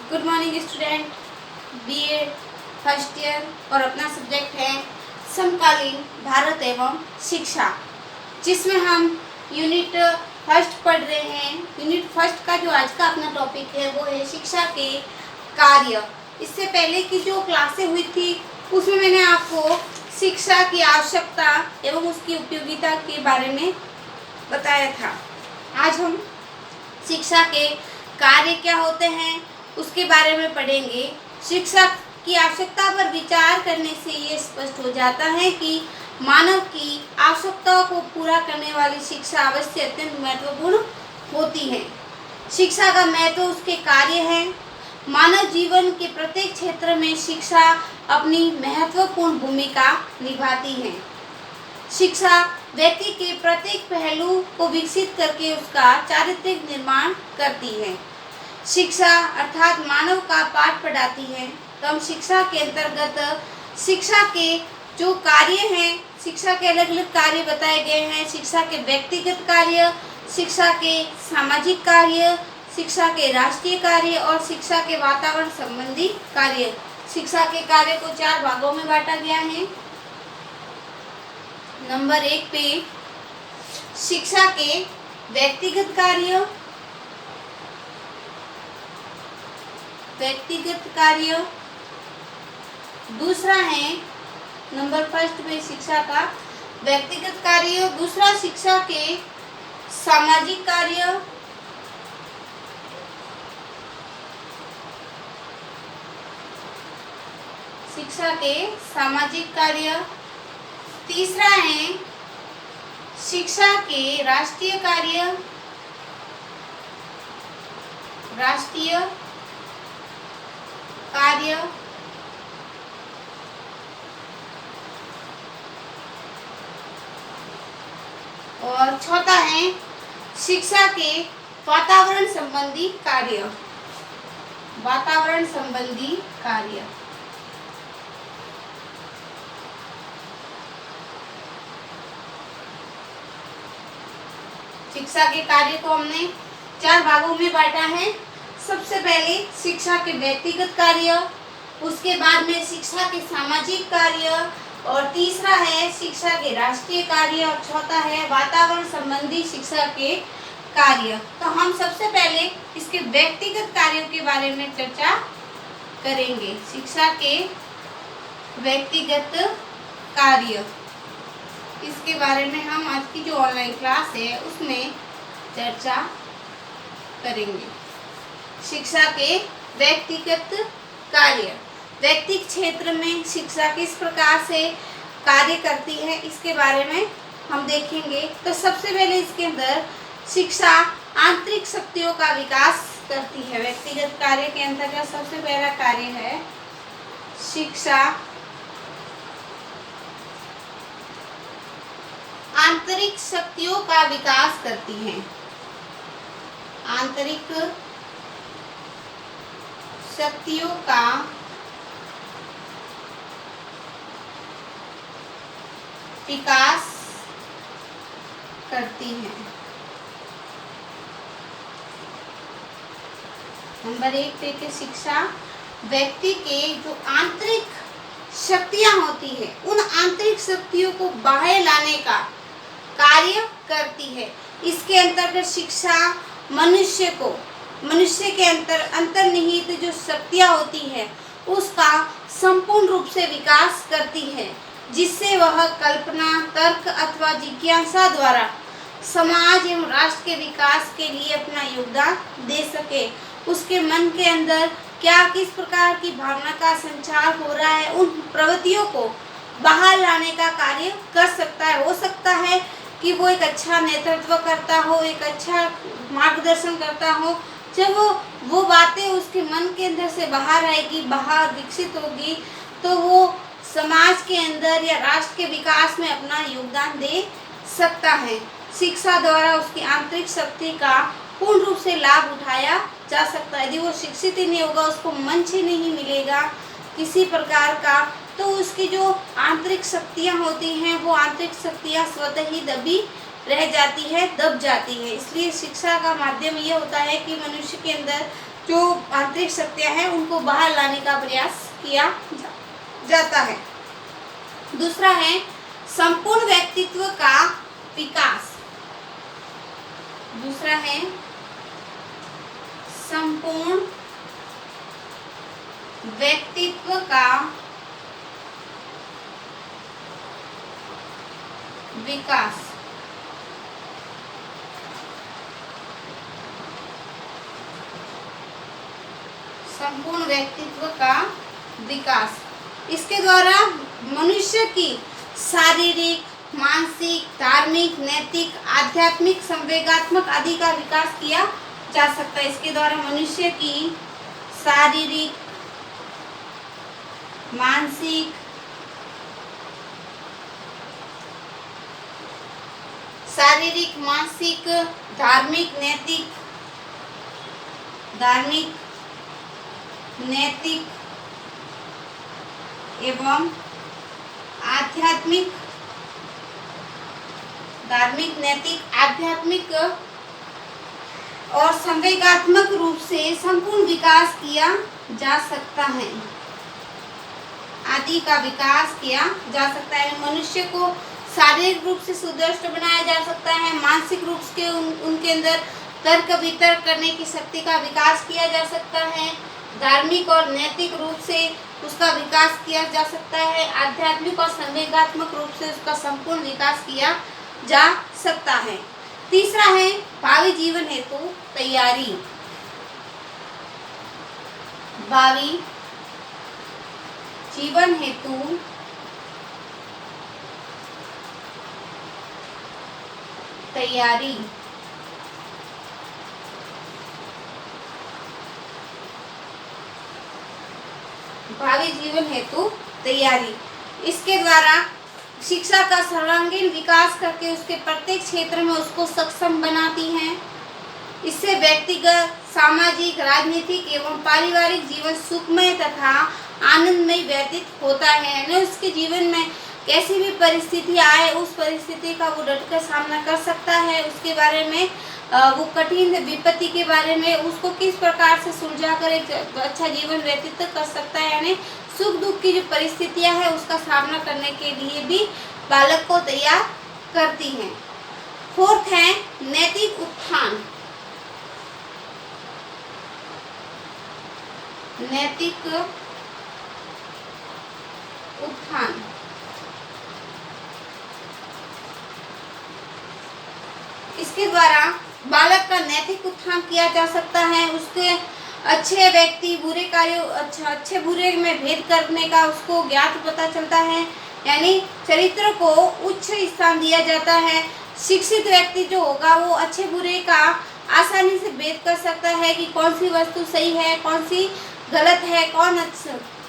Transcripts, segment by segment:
Good morning student. BA first year और अपना subject है समकालीन भारत एवं शिक्षा, जिसमें हम यूनिट फर्स्ट पढ़ रहे हैं। यूनिट फर्स्ट का जो आज का अपना टॉपिक है वो है शिक्षा के कार्य। इससे पहले की जो क्लासें हुई थी उसमें मैंने आपको शिक्षा की आवश्यकता एवं उसकी उपयोगिता के बारे में बताया था। आज हम शिक्षा के कार्य क्या होते हैं उसके बारे में पढ़ेंगे। शिक्षा की आवश्यकता पर विचार करने से ये स्पष्ट हो जाता है कि मानव की आवश्यकताओं को पूरा करने वाली शिक्षा अवश्य अत्यंत महत्वपूर्ण होती है। शिक्षा का महत्व उसके कार्य है। मानव जीवन के प्रत्येक क्षेत्र में शिक्षा अपनी महत्वपूर्ण भूमिका निभाती है। शिक्षा व्यक्ति के प्रत्येक पहलू को विकसित करके उसका चारित्रिक निर्माण करती है। शिक्षा अर्थात मानव का पाठ पढ़ाती है। तो हम शिक्षा के अंतर्गत शिक्षा के जो कार्य हैं, शिक्षा के अलग अलग कार्य बताए गए हैं। शिक्षा के व्यक्तिगत कार्य, शिक्षा के सामाजिक कार्य, शिक्षा के राष्ट्रीय कार्य और शिक्षा के वातावरण संबंधी कार्य। शिक्षा के कार्य को 4 भागों में बांटा गया है। नंबर 1 पे शिक्षा के व्यक्तिगत कार्य, दूसरा है नंबर फर्स्ट पे शिक्षा का व्यक्तिगत कार्य, दूसरा शिक्षा के सामाजिक कार्य, तीसरा है शिक्षा के राष्ट्रीय कार्य, और चौथा है शिक्षा के वातावरण संबंधी कार्य। शिक्षा के कार्य को हमने 4 भागों में बांटा है। सबसे पहले शिक्षा के व्यक्तिगत कार्य, उसके बाद में शिक्षा के सामाजिक कार्य, और तीसरा है शिक्षा के राष्ट्रीय कार्य, और चौथा है वातावरण संबंधी शिक्षा के कार्य। तो हम सबसे पहले इसके व्यक्तिगत कार्यों के बारे में चर्चा करेंगे। शिक्षा के व्यक्तिगत कार्य, इसके बारे में हम आज की जो ऑनलाइन क्लास है उसमें चर्चा करेंगे। शिक्षा के व्यक्तिगत कार्य, व्यक्तिगत क्षेत्र में शिक्षा किस प्रकार से कार्य करती है इसके बारे में हम देखेंगे। तो सबसे पहले इसके अंदर शिक्षा आंतरिक शक्तियों का विकास करती है। व्यक्तिगत कार्य के अंतर्गत सबसे पहला कार्य है शिक्षा आंतरिक शक्तियों का विकास करती है। आंतरिक शक्तियों का विकास करती है। नंबर 1 पे के शिक्षा व्यक्ति के जो आंतरिक शक्तियां होती है उन आंतरिक शक्तियों को बाहर लाने का कार्य करती है। इसके अंतर्गत शिक्षा मनुष्य के अंतर्निहित जो शक्तियां होती है उसका संपूर्ण रूप से विकास करती है, जिससे वह कल्पना, तर्क अथवा जिज्ञासा द्वारा समाज एवं राष्ट्र के विकास के लिए अपना योगदान दे सके। उसके मन के अंदर किस प्रकार की भावना का संचार हो रहा है, उन प्रवृत्तियों को बाहर लाने का कार्य कर सकता है। हो सकता है कि वो एक अच्छा नेतृत्व करता हो, एक अच्छा मार्गदर्शन करता हो। जब वो बातें उसके मन के अंदर से बाहर आएगी, बाहर विकसित होगी, तो वो समाज के अंदर या राष्ट्र के विकास में अपना योगदान दे सकता है। शिक्षा द्वारा उसकी आंतरिक शक्ति का पूर्ण रूप से लाभ उठाया जा सकता है। यदि वो शिक्षित ही नहीं होगा, उसको मंच ही नहीं मिलेगा किसी प्रकार का, तो उसकी जो आंतरिक शक्तियाँ होती हैं वो आंतरिक शक्तियाँ स्वतः ही दबी रह जाती है, दब जाती है। इसलिए शिक्षा का माध्यम ये होता है कि मनुष्य के अंदर जो आंतरिक शक्तियां हैं उनको बाहर लाने का प्रयास किया जाता है। दूसरा है संपूर्ण व्यक्तित्व का विकास। दूसरा है संपूर्ण व्यक्तित्व का विकास। संपूर्ण व्यक्तित्व का विकास, इसके द्वारा मनुष्य की शारीरिक, मानसिक, धार्मिक, नैतिक, आध्यात्मिक, संवेगात्मक आदि का विकास किया जा सकता है। इसके द्वारा मनुष्य की शारीरिक, मानसिक, धार्मिक, नैतिक एवं आध्यात्मिक और संवेगात्मक रूप से संपूर्ण विकास किया जा सकता है। आदि का विकास किया जा सकता है। मनुष्य को शारीरिक रूप से सुदृढ़ बनाया जा सकता है, मानसिक रूप से उनके अंदर तर्क वितर्क करने की शक्ति का विकास किया जा सकता है, धार्मिक और नैतिक रूप से उसका विकास किया जा सकता है, आध्यात्मिक और संवेगात्मक रूप से उसका संपूर्ण विकास किया जा सकता है। तीसरा है भावी जीवन हेतु तैयारी। भावी जीवन हेतु तैयारी। भावी जीवन हेतु तैयारी, इसके द्वारा शिक्षा का सर्वांगीण विकास करके उसके प्रत्येक क्षेत्र में उसको सक्षम बनाती हैं। इससे व्यक्तिगत, सामाजिक, राजनीतिक एवं पारिवारिक जीवन सुखमय तथा आनंदमय व्यतीत होता है। यानी उसके जीवन में कैसी भी परिस्थिति आए उस परिस्थिति का वो डटकर सामना कर सकता है। उसके बारे में वो कठिन विपत्ति के बारे में उसको किस प्रकार से सुलझा कर एक अच्छा जीवन व्यतीत कर सकता है। यानी सुख दुख की जो परिस्थितियां हैं उसका सामना करने के लिए भी बालक को तैयार करती हैं। फोर्थ है नैतिक उत्थान। नैतिक उत्थान, इसके द्वारा बालक का नैतिक उत्थान किया जा सकता है। उसके अच्छे व्यक्ति बुरे कार्यों, अच्छे बुरे में भेद करने का उसको ज्ञात पता चलता है। यानी चरित्र को उच्च स्थान दिया जाता है। शिक्षित व्यक्ति जो होगा वो अच्छे बुरे का आसानी से भेद कर सकता है कि कौन सी वस्तु सही है, कौन सी गलत है, कौन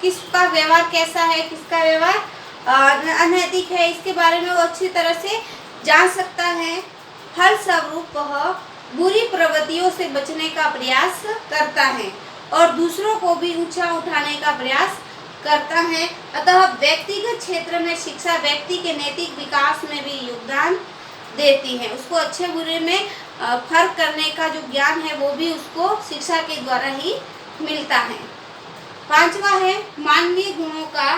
किसका व्यवहार कैसा है, किसका व्यवहार अनैतिक है, इसके बारे में वो अच्छी तरह से जान सकता है। फलस्वरूप वह बुरी प्रवृत्तियों से बचने का प्रयास करता है और दूसरों को भी ऊंचा उठाने का प्रयास करता है। अतः व्यक्तिगत क्षेत्र में शिक्षा व्यक्ति के नैतिक विकास में भी योगदान देती है। उसको अच्छे बुरे में फर्क करने का जो ज्ञान है वो भी उसको शिक्षा के द्वारा ही मिलता है। पांचवा है मानवीय गुणों का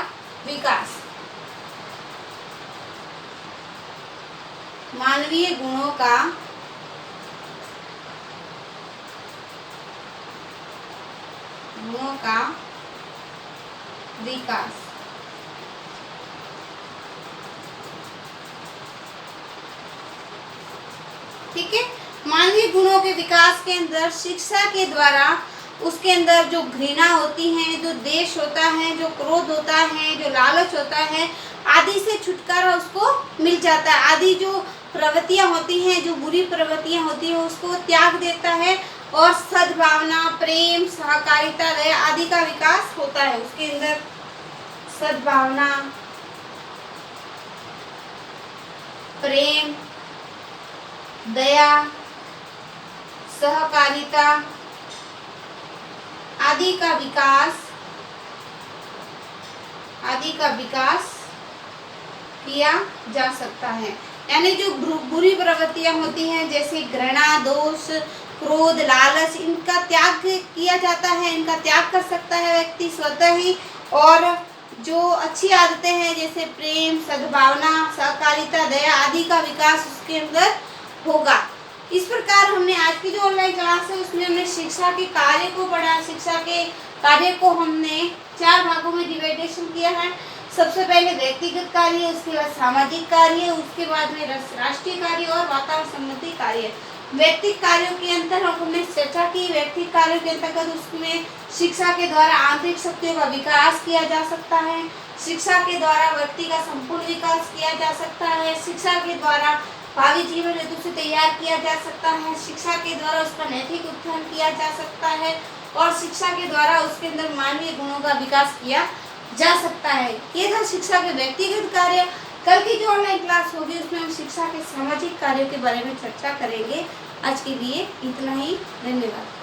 विकास। मानवीय गुणों का विकास। ठीक है, मानवीय गुणों के विकास के अंदर शिक्षा के द्वारा उसके अंदर जो घृणा होती है, जो द्वेष होता है, जो क्रोध होता है, जो लालच होता है, आदि से छुटकारा उसको मिल जाता है। आदि जो प्रवृत्तियां होती हैं, जो बुरी प्रवृत्तियां होती हैं उसको त्याग देता है और सद्भावना, प्रेम, सहकारिता, दया आदि का विकास होता है। उसके अंदर सद्भावना, प्रेम, दया, सहकारिता आदि का विकास किया जा सकता है। यानी जो बुरी प्रवृत्तियां होती हैं जैसे घृणा, दोष, क्रोध, लालच, इनका त्याग किया जाता है, इनका त्याग कर सकता है व्यक्ति स्वतः ही। और जो अच्छी आदतें हैं जैसे प्रेम, सद्भावना, सहकारिता, दया आदि का विकास उसके अंदर होगा। इस प्रकार हमने आज की जो ऑनलाइन क्लास है उसमें हमने शिक्षा के कार्य को पढ़ा। शिक्षा के कार्य को हमने 4 भागों में डिवाइडेशन किया है। सबसे पहले व्यक्तिगत कार्य, उसके बाद सामाजिक कार्य, उसके बाद में राष्ट्रीय कार्य और वातावरण संबंधी कार्य। व्यक्तिगत कार्यों के अंतर हमने चर्चा की। व्यक्तिगत कार्यों के अंतर्गत उसमें शिक्षा के द्वारा आंतरिक शक्तियों का विकास किया जा सकता है, शिक्षा के द्वारा व्यक्ति का संपूर्ण विकास किया जा सकता है, शिक्षा के द्वारा भावी जीवन हेतु से तैयार किया जा सकता है, शिक्षा के द्वारा उसका नैतिक उत्थान किया जा सकता है और शिक्षा के द्वारा उसके अंदर मानवीय गुणों का विकास किया जा सकता है। ये था शिक्षा के व्यक्तिगत कार्य। कल की जो ऑनलाइन क्लास होगी उसमें हम शिक्षा के सामाजिक कार्यों के बारे में चर्चा करेंगे। आज के लिए इतना ही। धन्यवाद।